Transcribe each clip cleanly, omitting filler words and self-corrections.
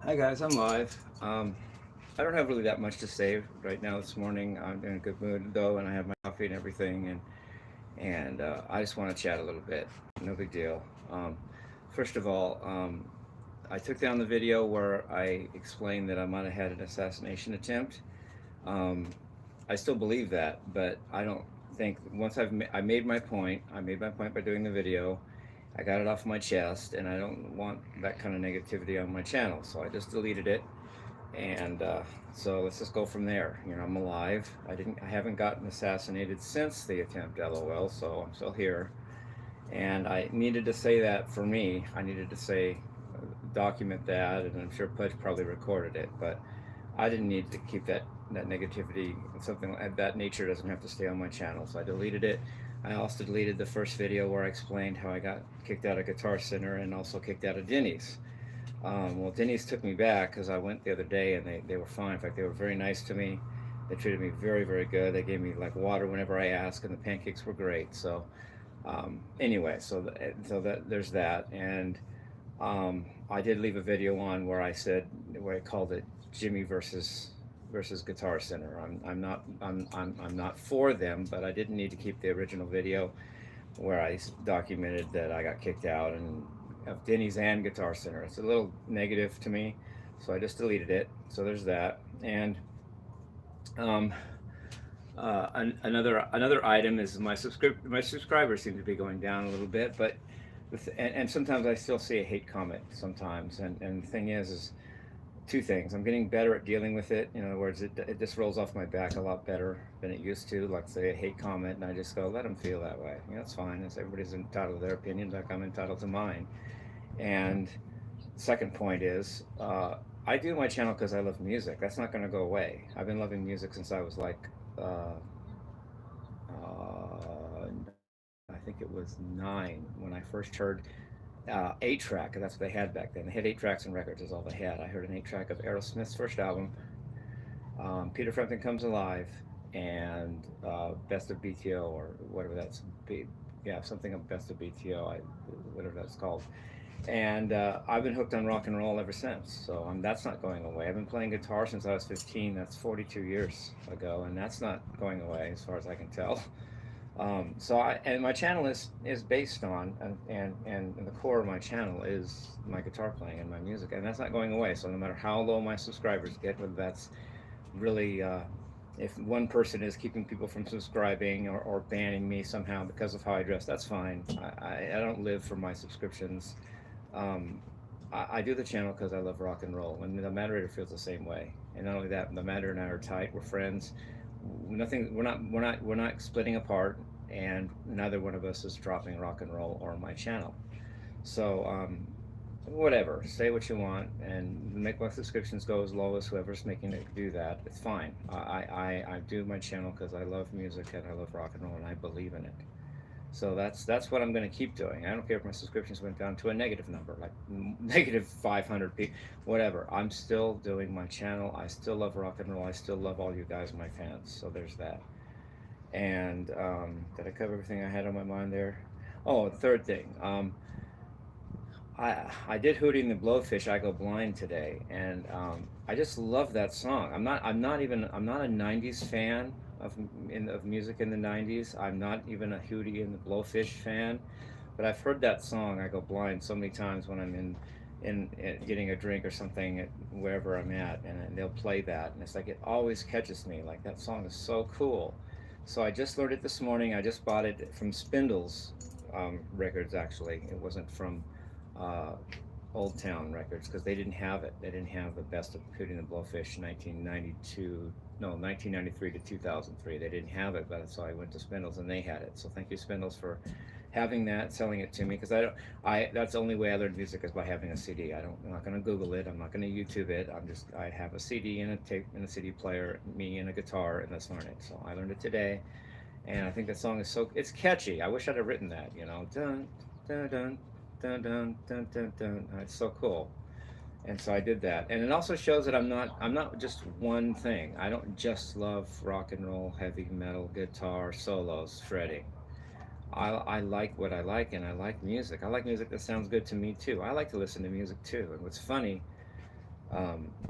Hi guys, I'm live. I don't have really that much to say right now this morning. I'm in a good mood though, and I have my coffee and everything, and I just want to chat a little bit. No big deal. First of all, I took down the video where I explained that I might have had an assassination attempt. Um, I still believe that, but I don't think once I made my point. I made my point by doing the video. I got it off my chest, and I don't want that kind of negativity on my channel, so I just deleted it. And so let's just go from there. You know, I'm alive. I haven't gotten assassinated since the attempt, LOL. So I'm still here, and I needed to say that for me. I needed to say, document that, and I'm sure Pudge probably recorded it, but I didn't need to keep that negativity. Something of that nature doesn't have to stay on my channel, so I deleted it. I also deleted the first video where I explained how I got kicked out of Guitar Center and also kicked out of Denny's. Well, Denny's took me back because I went the other day and they were fine. In fact, they were very nice to me. They treated me very, very good. They gave me like water whenever I asked, and the pancakes were great. So, anyway, so that there's that. And I did leave a video on where I called it Jimmy versus Guitar Center. I'm not for them, but I didn't need to keep the original video where I documented that I got kicked out and of Denny's and Guitar Center. It's a little negative to me, so I just deleted it. So there's that. And um, another item is my subscribers seem to be going down a little bit, but and sometimes I still see a hate comment sometimes. And the thing is two things. I'm getting better at dealing with it. In other words, it just rolls off my back a lot better than it used to. Like say a hate comment, and I just go, let them feel that way. You know, it's fine. Everybody's entitled to their opinion, like I'm entitled to mine. And second point is, I do my channel because I love music. That's not going to go away. I've been loving music since I was like, I think it was 9 when I first heard 8-track. That's what they had back then. They had 8 tracks and records is all they had. I heard an 8-track of Aerosmith's first album, Peter Frampton Comes Alive, and Best of BTO or whatever that's yeah, something of Best of BTO, whatever that's called. And I've been hooked on rock and roll ever since. So that's not going away. I've been playing guitar since I was 15. That's 42 years ago, and that's not going away as far as I can tell. And my channel is based on and the core of my channel is my guitar playing and my music, and that's not going away. So no matter how low my subscribers get, whether that's really if one person is keeping people from subscribing or banning me somehow because of how I dress, that's fine. I don't live for my subscriptions. um, I do the channel because I love rock and roll, and the moderator feels the same way. And not only that, the moderator and I are tight. We're friends. Nothing. We're not splitting apart, and neither one of us is dropping rock and roll or my channel. So whatever. Say what you want, and make my subscriptions go as low as whoever's making it do that. It's fine. I do my channel because I love music and I love rock and roll and I believe in it. So that's what I'm going to keep doing. I don't care if my subscriptions went down to a negative number, like negative 500 people, whatever. I'm still doing my channel. I still love rock and roll. I still love all you guys, my fans. So there's that. And did I cover everything I had on my mind there? Oh, third thing. I did Hootie and the Blowfish, I Go Blind today, and I just love that song. I'm not a '90s fan of music in the '90s. I'm not even a Hootie and the Blowfish fan, but I've heard that song I Go Blind so many times when I'm in getting a drink or something at wherever I'm at, and they'll play that, and it's like it always catches me. Like that song is so cool. So I just learned it this morning. I just bought it from Spindles Records. Actually, it wasn't from uh, Old Town Records because they didn't have it. They didn't have the best of Hootie and the Blowfish 1992, no, 1993 to 2003. They didn't have it, but so I went to Spindles and they had it. So thank you, Spindles, for having that, selling it to me, because that's the only way I learned music is by having a CD. I'm not going to Google it. I'm not going to YouTube it. I have a CD and a tape and a CD player, me and a guitar, and let's learn it. So I learned it today, and I think that song is it's catchy. I wish I'd have written that. Dun dun dun dun dun dun dun dun. It's so cool. And so I did that, and it also shows that I'm not just one thing. I don't just love rock and roll, heavy metal, guitar solos, shredding. I like what I like, and I like music. I like music that sounds good to me too. I like to listen to music too. And what's funny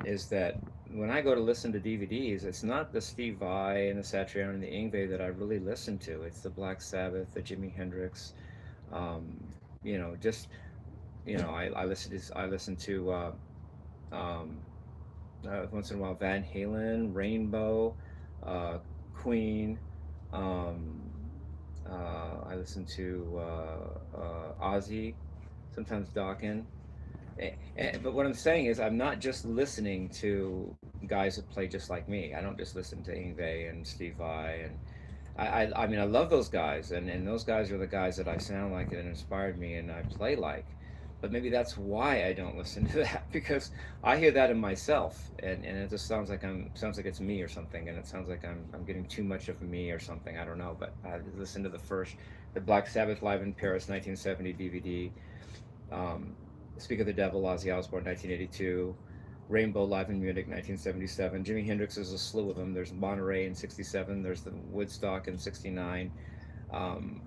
is that when I go to listen to DVDs, it's not the Steve Vai and the Satriani and the Yngwie that I really listen to. It's the Black Sabbath, the Jimi Hendrix. Um, just I listen to um, once in a while Van Halen, Rainbow, uh, Queen. Um, I listen to Ozzy, sometimes Dawkins. But what I'm saying is, I'm not just listening to guys that play just like me. I don't just listen to Ingve and Steve Vai, and I mean, I love those guys, and those guys are the guys that I sound like and inspired me, and I play like. But maybe that's why I don't listen to that, because I hear that in myself, and it just sounds like it's me or something, and it sounds like I'm getting too much of me or something. I don't know, but I listened to the Black Sabbath Live in Paris 1970 DVD. Um, Speak of the Devil, Ozzy Osbourne, 1982. Rainbow Live in Munich, 1977. Jimi Hendrix, is a slew of them. There's Monterey in 67. There's the Woodstock in 69. Um,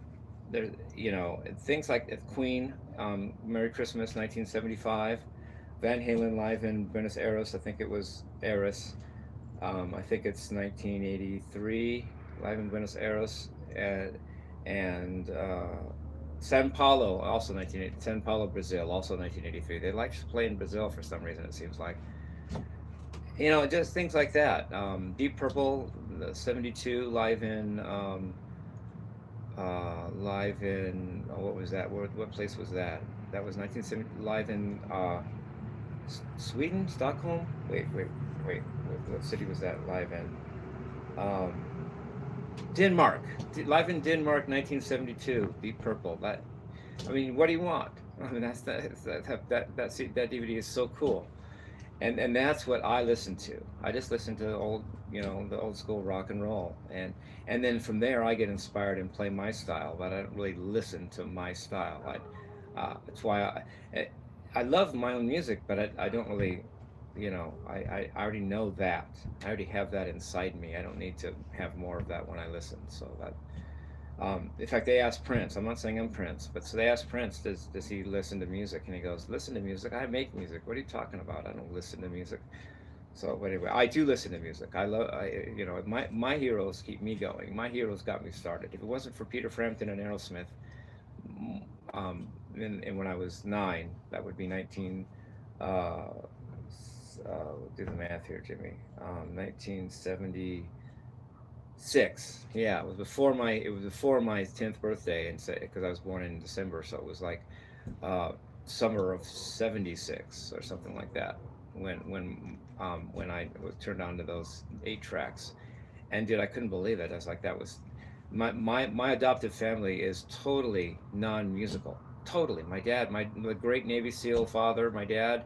there, things like Queen, Merry Christmas, 1975. Van Halen Live in Buenos Aires, I think it was Aires. I think it's 1983, Live in Buenos Aires. And Sao Paulo, also 1980. Sao Paulo, Brazil, also 1983. They like to play in Brazil for some reason, it seems like. Just things like that. Deep Purple, the 72, what was that? What place was that? That was 1970, live in Sweden, Stockholm. Wait. What city was that live in? Um, Denmark, live in Denmark, 1972. Deep Purple. I mean, what do you want? I mean, that DVD is so cool, and that's what I listen to. I just listen to the old school rock and roll, and then from there I get inspired and play my style, but I don't really listen to my style. That's why I love my own music, but I don't really, I already know that. I already have that inside me. I don't need to have more of that when I listen. So that, in fact, they asked Prince. I'm not saying I'm Prince, but so they asked Prince, does he listen to music? And he goes, listen to music. I make music. What are you talking about? I don't listen to music. So anyway, I do listen to music. My heroes keep me going. My heroes got me started. If it wasn't for Peter Frampton and Aerosmith, and when I was 9, that would be 19. Do the math here, Jimmy. 1976. Yeah, it was before my 10th birthday, and because I was born in December, so it was like uh, summer of '76 or something like that. When I was turned on to those 8 tracks, and dude, I couldn't believe it. I was like, that was my adoptive family is totally non-musical. Totally. My dad, my great Navy SEAL father, my dad,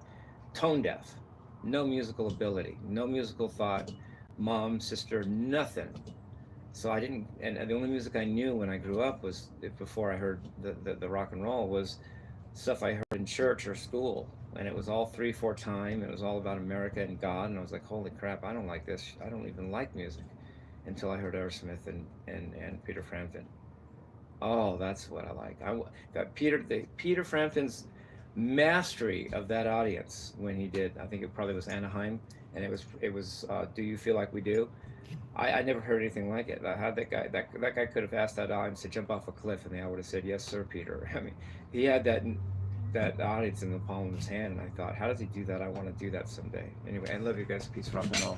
tone deaf, no musical ability, no musical thought. Mom, sister, nothing. So I didn't, and the only music I knew when I grew up was, before I heard the rock and roll, was stuff I heard in church or school, and it was all 3/4 time. It was all about America and God, and I was like, holy crap, I don't like this. I don't even like music until I heard Aerosmith and Peter Frampton. Oh, that's what I like. That Peter Frampton's mastery of that audience when he did. I think it probably was Anaheim, and it was. Do you feel like we do? I never heard anything like it. How that guy could have asked that audience to jump off a cliff, and they all would have said, "Yes, sir, Peter." I mean, he had that audience in the palm of his hand, and I thought, how does he do that? I want to do that someday. Anyway, I love you guys. Peace, rock and roll.